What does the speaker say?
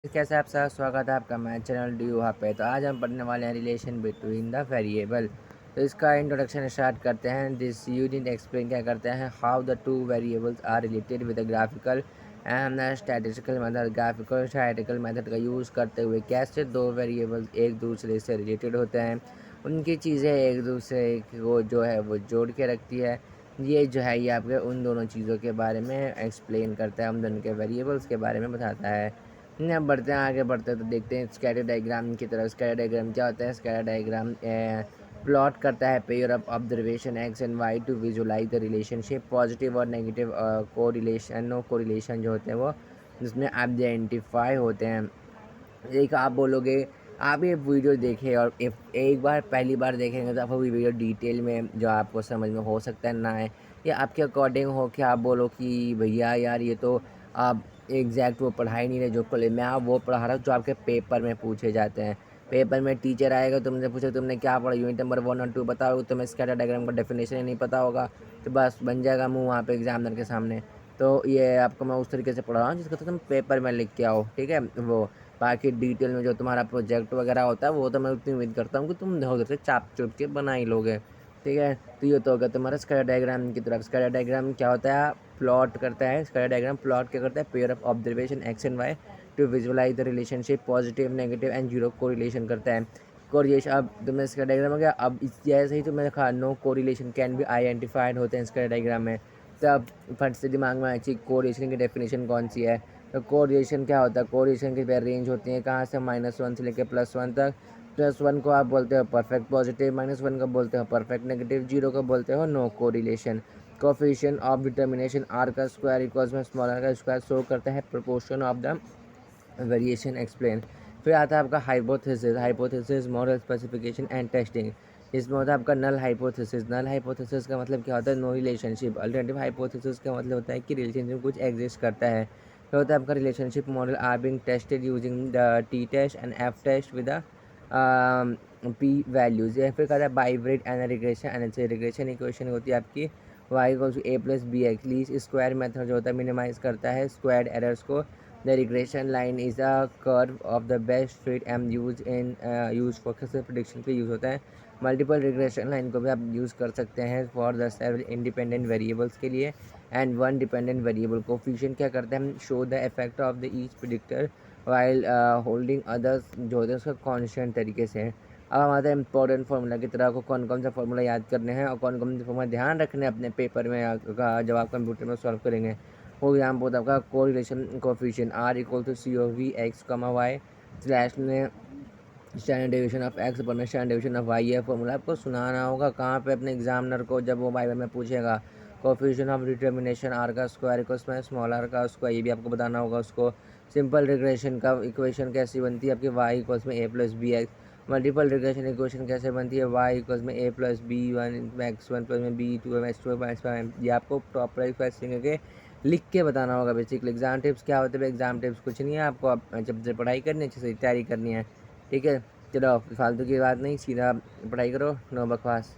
कैसे आप सर स्वागत है आपका मैं चैनल डी वहाँ पे। तो आज हम पढ़ने वाले हैं रिलेशन बिटवीन द वेरिएबल। तो इसका इंट्रोडक्शन स्टार्ट करते हैं। दिस यूनिट एक्सप्लेन क्या करते हैं, how the two variables are related with the graphical and statistical method. Graphical statistical method का यूज़ करते हुए कैसे दो वेरिएबल्स एक दूसरे से रिलेटेड होते हैं, उनकी चीज़ें एक दूसरे को जो है वो जोड़ के रखती है। ये जो है ये आपके उन दोनों चीज़ों के बारे में एक्सप्लेन करता है, हम दोनों के वेरिएबल्स के बारे में बताता है। अब बढ़ते हैं, आगे बढ़ते हैं तो देखते हैं स्कैटर डायग्राम की तरफ। स्कैटर डायग्राम क्या होता है? स्कैटर डायग्राम प्लॉट करता है pair of observation X and Y to visualise the relationship. Positive और नेगेटिव कोरिलेशन जो होते हैं वो जिसमें आइडेंटिफाई होते हैं। एक आप बोलोगे, आप ये वीडियो देखें और एक बार पहली बार देखेंगे तो आपको वीडियो डिटेल में जो आपको समझ में हो सकता है ना है, या आपके अकॉर्डिंग हो कि आप बोलो कि भैया यार ये तो आप एग्जैक्ट वो पढ़ा ही नहीं रहे जो मैं आप वो पढ़ा रहा हूँ जो आपके पेपर में पूछे जाते हैं। पेपर में टीचर आएगा, तुमसे पूछे तुमने क्या पढ़ा, यूनिट नंबर 1 और 2 बताओ, तुम्हें स्कैटर डायग्राम का डेफिनेशन ही नहीं पता होगा तो बस बन जाएगा मुँह वहाँ पे एग्जामिनर के सामने। तो ये आपको मैं उस तरीके से पढ़ा रहा हूँ जिसका तो तुम पेपर में लिख के आओ, ठीक है। वो बाकी डिटेल में जो तुम्हारा प्रोजेक्ट वगैरह होता है वो तो मैं उतनी उम्मीद करता हूँ कि तुम उधर से चाप चुप के बना ही लोगे, ठीक है। तो ये तो होगा तुम्हारा स्कैटर डायग्राम की तरफ। स्कैटर डायग्राम क्या होता है? प्लॉट करता है। स्कैटर डायग्राम प्लॉट क्या करता है? Pair of observation X and Y to visualise the relationship. Positive negative and zero correlation करता है। कोरिलेशन, अब तुमने स्कैटर डायग्राम हो गया। अब जैसे ही तुमने देखा no correlation can be identified होते हैं स्कैटर डायग्राम में, तो अब फट से दिमाग में आई कोरिलेशन की डेफिनेशन कौन सी है। तो कोरिलेशन क्या होता है? कोरिलेशन की रेंज होती है कहाँ से, -1 से लेकर +1 तक। +1 को आप बोलते हो परफेक्ट पॉजिटिव, -1 को बोलते हो परफेक्ट नेगेटिव, 0 को बोलते हो no correlation. Coefficient of determination R का स्क्वायर इक्वल्स में स्मॉल आर का स्क्वायर शो करता है proportion of the variation explain. फिर आता है आपका hypothesis. Hypothesis, model specification and testing. इसमें होता है आपका नल हाइपोथेसिस। नल हाइपोथेसिस का मतलब क्या होता है? No relationship. अल्टरनेटिव हाइपोथेसिस का मतलब होता है कि रिलेशनशिप कुछ एग्जिस्ट करता है। फिर होता है आपका relationship model are being tested using the T test and F test with the P values. या फिर कहता है bivariate and regression and regression equation होती है आपकी Y equals to a+b(x). Least square method जो होता है मिनिमाइज करता है स्क्वायर्ड एरर्स को। The regression line is a curve of the best fit M use for कैसे प्रिडिक्शन पे यूज़ होता है। मल्टीपल रिग्रेशन लाइन को भी आप यूज़ कर सकते हैं for the several independent variables के लिए and one dependent variable. Coefficient क्या करते हैं? हम show the effect of the each predictor while holding others जो होते हैं उसका कॉन्स्टेंट तरीके से। अब हमारे इंपॉर्टेंट फार्मूला की तरह को कौन कौन सा फार्मूला याद करने हैं और कौन कौन से फार्मूला ध्यान रखने हैं अपने पेपर में जब आप कंप्यूटर में सॉल्व करेंगे। वो एग्जाम्पल होता है आपका correlation coefficient R equal to COV(x, y) slash में स्टैंडर्ड डेविएशन ऑफ एक्स पर स्टैंडर्ड डेविएशन ऑफ वाई। है फॉर्मूला आपको सुनाना होगा कहाँ पे? अपने एग्जामिनर को जब वो वाइवा में पूछेगा। कोफिशिएंट ऑफ डिटर्मिनेशन आर का स्क्वायर इक्वल्स में स्मॉल आर का स्क्वायर, ये भी आपको बताना होगा उसको। सिंपल रिग्रेशन का इक्वेशन कैसी बनती है आपकी? वाई इक्वल्स में a+b(x). मल्टीपल रिग्रेशन इक्वेशन कैसे बनती है? वाई इक्वल्स में a+b1 x1 प्लस में b2 x2 ये आपको प्रॉपर एक्सप्रेस के लिख के बताना होगा। बेसिकली एग्जाम टिप्स क्या होते हैं? एग्जाम टिप्स कुछ नहीं है, आपको जब से पढ़ाई करनी है अच्छे से तैयारी करनी है, ठीक है। चलो फालतू की बात नहीं, सीधा पढ़ाई करो, नो बकवास।